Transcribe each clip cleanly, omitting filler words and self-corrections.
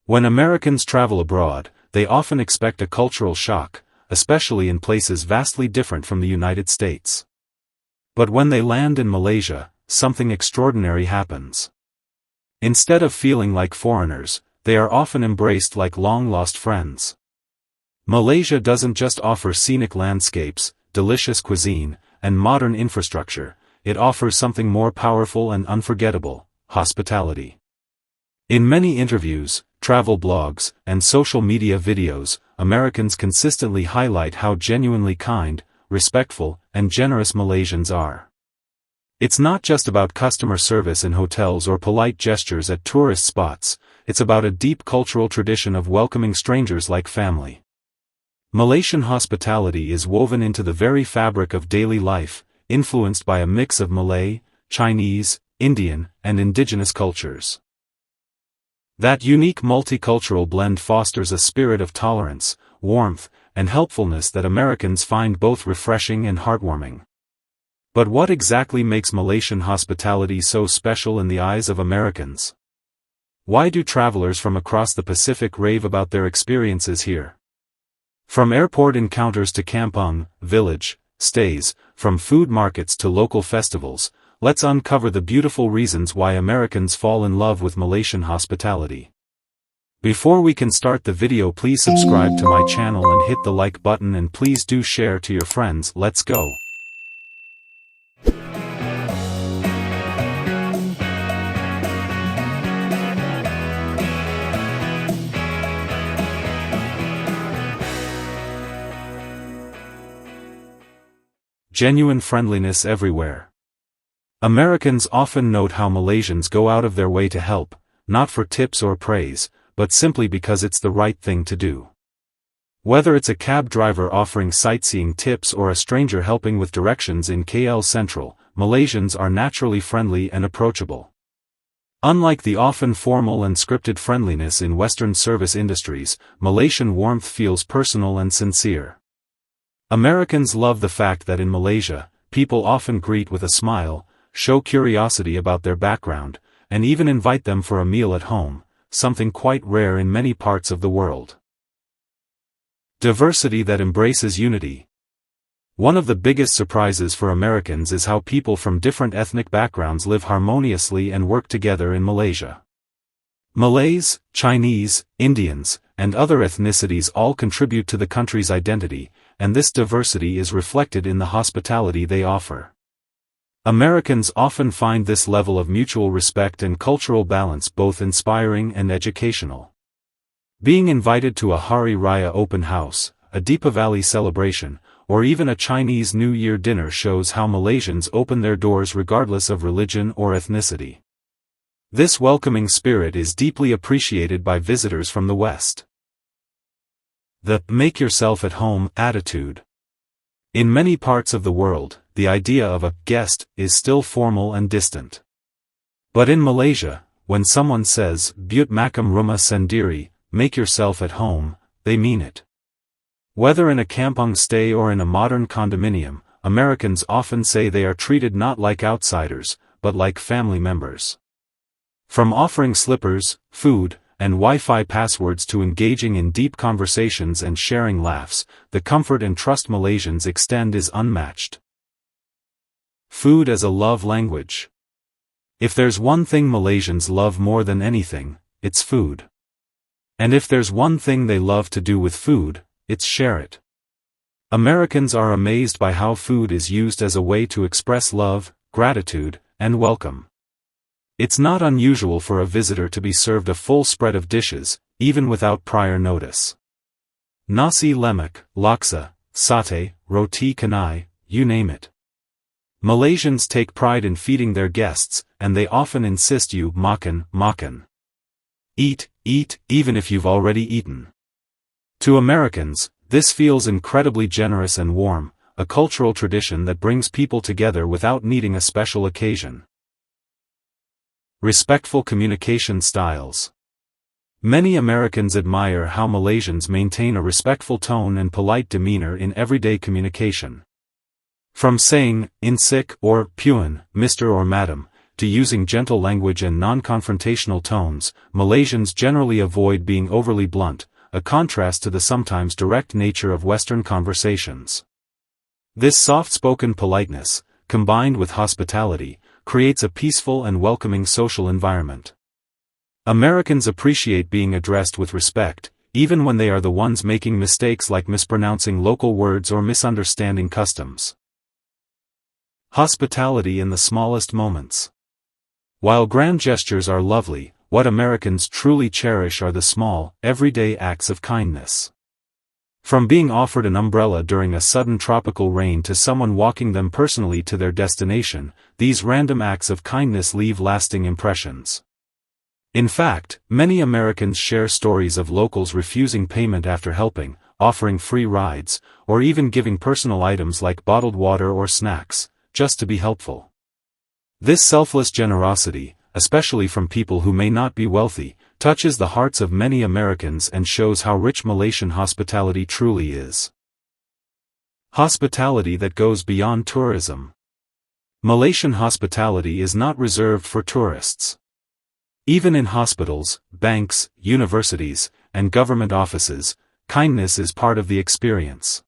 When Americans travel abroad, they often expect a cultural shock, especially in places vastly different from the United States. But when they land in Malaysia, something extraordinary happens. Instead of feeling like foreigners, they are often embraced like long-lost friends. Malaysia doesn't just offer scenic landscapes, delicious cuisine, and modern infrastructure, it offers something more powerful and unforgettable: hospitality. In many interviews, travel blogs, and social media videos, Americans consistently highlight how genuinely kind, respectful, and generous Malaysians are. It's not just about customer service in hotels or polite gestures at tourist spots, it's about a deep cultural tradition of welcoming strangers like family. Malaysian hospitality is woven into the very fabric of daily life, influenced by a mix of Malay, Chinese, Indian, and indigenous cultures. That unique multicultural blend fosters a spirit of tolerance, warmth, and helpfulness that Americans find both refreshing and heartwarming. But what exactly makes Malaysian hospitality so special in the eyes of Americans? Why do travelers from across the Pacific rave about their experiences here? From airport encounters to kampung, village, stays, from food markets to local festivals, let's uncover the beautiful reasons why Americans fall in love with Malaysian hospitality. Before we can start the video, please subscribe to my channel and hit the like button, and please do share to your friends. Let's go. Genuine friendliness everywhere. Americans often note how Malaysians go out of their way to help, not for tips or praise, but simply because it's the right thing to do. Whether it's a cab driver offering sightseeing tips or a stranger helping with directions in KL Central, Malaysians are naturally friendly and approachable. Unlike the often formal and scripted friendliness in Western service industries, Malaysian warmth feels personal and sincere. Americans love the fact that in Malaysia, people often greet with a smile, show curiosity about their background, and even invite them for a meal at home, something quite rare in many parts of the world. Diversity that embraces unity. One of the biggest surprises for Americans is how people from different ethnic backgrounds live harmoniously and work together in Malaysia. Malays, Chinese, Indians, and other ethnicities all contribute to the country's identity, and this diversity is reflected in the hospitality they offer. Americans often find this level of mutual respect and cultural balance both inspiring and educational. Being invited to a Hari Raya open house, a Deepavali celebration, or even a Chinese New Year dinner shows how Malaysians open their doors regardless of religion or ethnicity. This welcoming spirit is deeply appreciated by visitors from the West. The "make yourself at home" attitude. In many parts of the world, the idea of a guest is still formal and distant. But in Malaysia, when someone says "buat makam rumah sendiri," make yourself at home, they mean it. Whether in a kampung stay or in a modern condominium, Americans often say they are treated not like outsiders, but like family members. From offering slippers, food, and Wi-Fi passwords to engaging in deep conversations and sharing laughs, the comfort and trust Malaysians extend is unmatched. Food as a love language. If there's one thing Malaysians love more than anything, it's food. And if there's one thing they love to do with food, it's share it. Americans are amazed by how food is used as a way to express love, gratitude, and welcome. It's not unusual for a visitor to be served a full spread of dishes, even without prior notice. Nasi lemak, laksa, satay, roti canai, you name it. Malaysians take pride in feeding their guests, and they often insist you makan, makan. Eat, eat, even if you've already eaten. To Americans, this feels incredibly generous and warm, a cultural tradition that brings people together without needing a special occasion. Respectful communication styles. Many Americans admire how Malaysians maintain a respectful tone and polite demeanor in everyday communication. From saying "Encik" or "Puan," Mr. or Madam, to using gentle language and non-confrontational tones, Malaysians generally avoid being overly blunt, a contrast to the sometimes direct nature of Western conversations. This soft-spoken politeness, combined with hospitality, creates a peaceful and welcoming social environment. Americans appreciate being addressed with respect, even when they are the ones making mistakes like mispronouncing local words or misunderstanding customs. Hospitality in the smallest moments. While grand gestures are lovely, what Americans truly cherish are the small, everyday acts of kindness. From being offered an umbrella during a sudden tropical rain to someone walking them personally to their destination, these random acts of kindness leave lasting impressions. In fact, many Americans share stories of locals refusing payment after helping, offering free rides, or even giving personal items like bottled water or snacks, just to be helpful. This selfless generosity, especially from people who may not be wealthy, touches the hearts of many Americans and shows how rich Malaysian hospitality truly is. Hospitality that goes beyond tourism. Malaysian hospitality is not reserved for tourists. Even in hospitals, banks, universities, and government offices, kindness is part of the experience.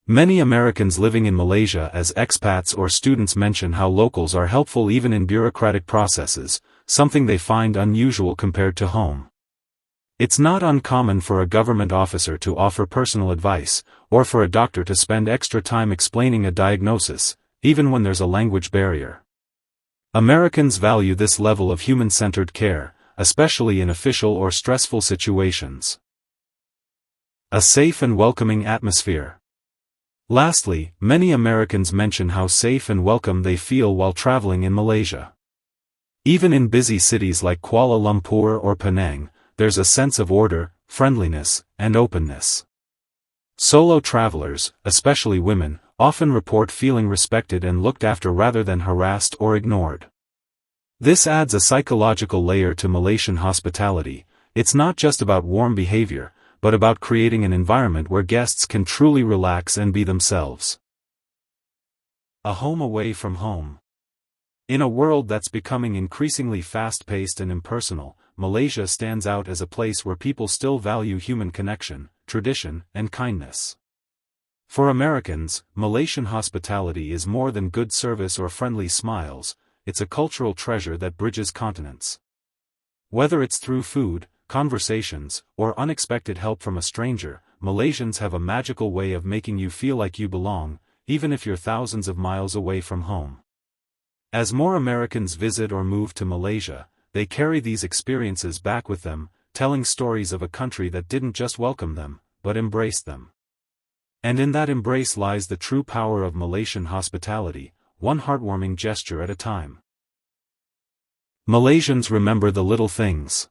Many Americans living in Malaysia as expats or students mention how locals are helpful even in bureaucratic processes, something they find unusual compared to home. It's not uncommon for a government officer to offer personal advice, or for a doctor to spend extra time explaining a diagnosis, even when there's a language barrier. Americans value this level of human-centered care, especially in official or stressful situations. A safe and welcoming atmosphere. Lastly, many Americans mention how safe and welcome they feel while traveling in Malaysia. Even in busy cities like Kuala Lumpur or Penang, there's a sense of order, friendliness, and openness. Solo travelers, especially women, often report feeling respected and looked after rather than harassed or ignored. This adds a psychological layer to Malaysian hospitality. It's not just about warm behavior, but about creating an environment where guests can truly relax and be themselves. A home away from home. In a world that's becoming increasingly fast-paced and impersonal, Malaysia stands out as a place where people still value human connection, tradition, and kindness. For Americans, Malaysian hospitality is more than good service or friendly smiles, it's a cultural treasure that bridges continents. Whether it's through food, conversations, or unexpected help from a stranger, Malaysians have a magical way of making you feel like you belong, even if you're thousands of miles away from home. As more Americans visit or move to Malaysia, they carry these experiences back with them, telling stories of a country that didn't just welcome them, but embraced them. And in that embrace lies the true power of Malaysian hospitality, one heartwarming gesture at a time. Malaysians remember the little things.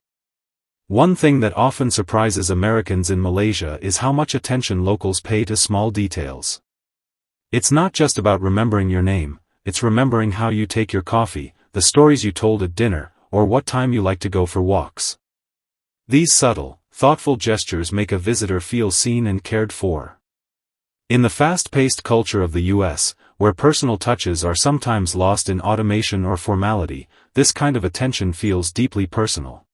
One thing that often surprises Americans in Malaysia is how much attention locals pay to small details. It's not just about remembering your name, it's remembering how you take your coffee, the stories you told at dinner, or what time you like to go for walks. These subtle, thoughtful gestures make a visitor feel seen and cared for. In the fast-paced culture of the US, where personal touches are sometimes lost in automation or formality, this kind of attention feels deeply personal.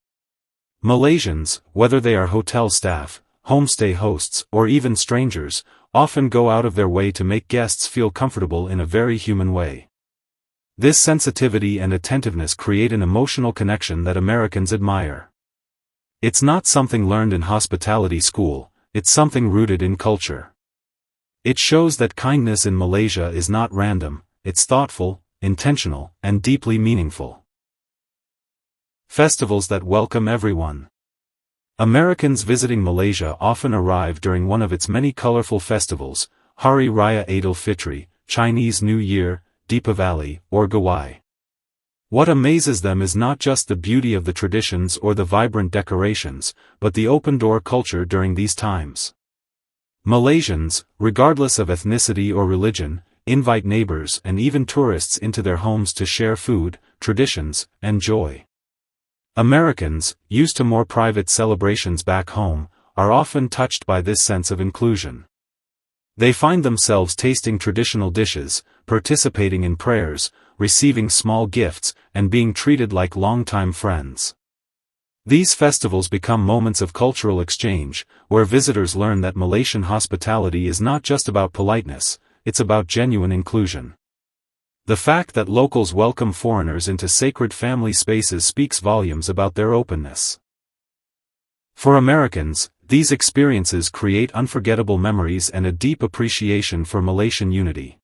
Malaysians, whether they are hotel staff, homestay hosts, or even strangers, often go out of their way to make guests feel comfortable in a very human way. This sensitivity and attentiveness create an emotional connection that Americans admire. It's not something learned in hospitality school, it's something rooted in culture. It shows that kindness in Malaysia is not random, it's thoughtful, intentional, and deeply meaningful. Festivals that welcome everyone. Americans visiting Malaysia often arrive during one of its many colorful festivals, Hari Raya Aidil Fitri, Chinese New Year, Deepavali, or Gawai. What amazes them is not just the beauty of the traditions or the vibrant decorations, but the open-door culture during these times. Malaysians, regardless of ethnicity or religion, invite neighbors and even tourists into their homes to share food, traditions, and joy. Americans, used to more private celebrations back home, are often touched by this sense of inclusion. They find themselves tasting traditional dishes, participating in prayers, receiving small gifts, and being treated like longtime friends. These festivals become moments of cultural exchange, where visitors learn that Malaysian hospitality is not just about politeness, it's about genuine inclusion. The fact that locals welcome foreigners into sacred family spaces speaks volumes about their openness. For Americans, these experiences create unforgettable memories and a deep appreciation for Malaysian unity.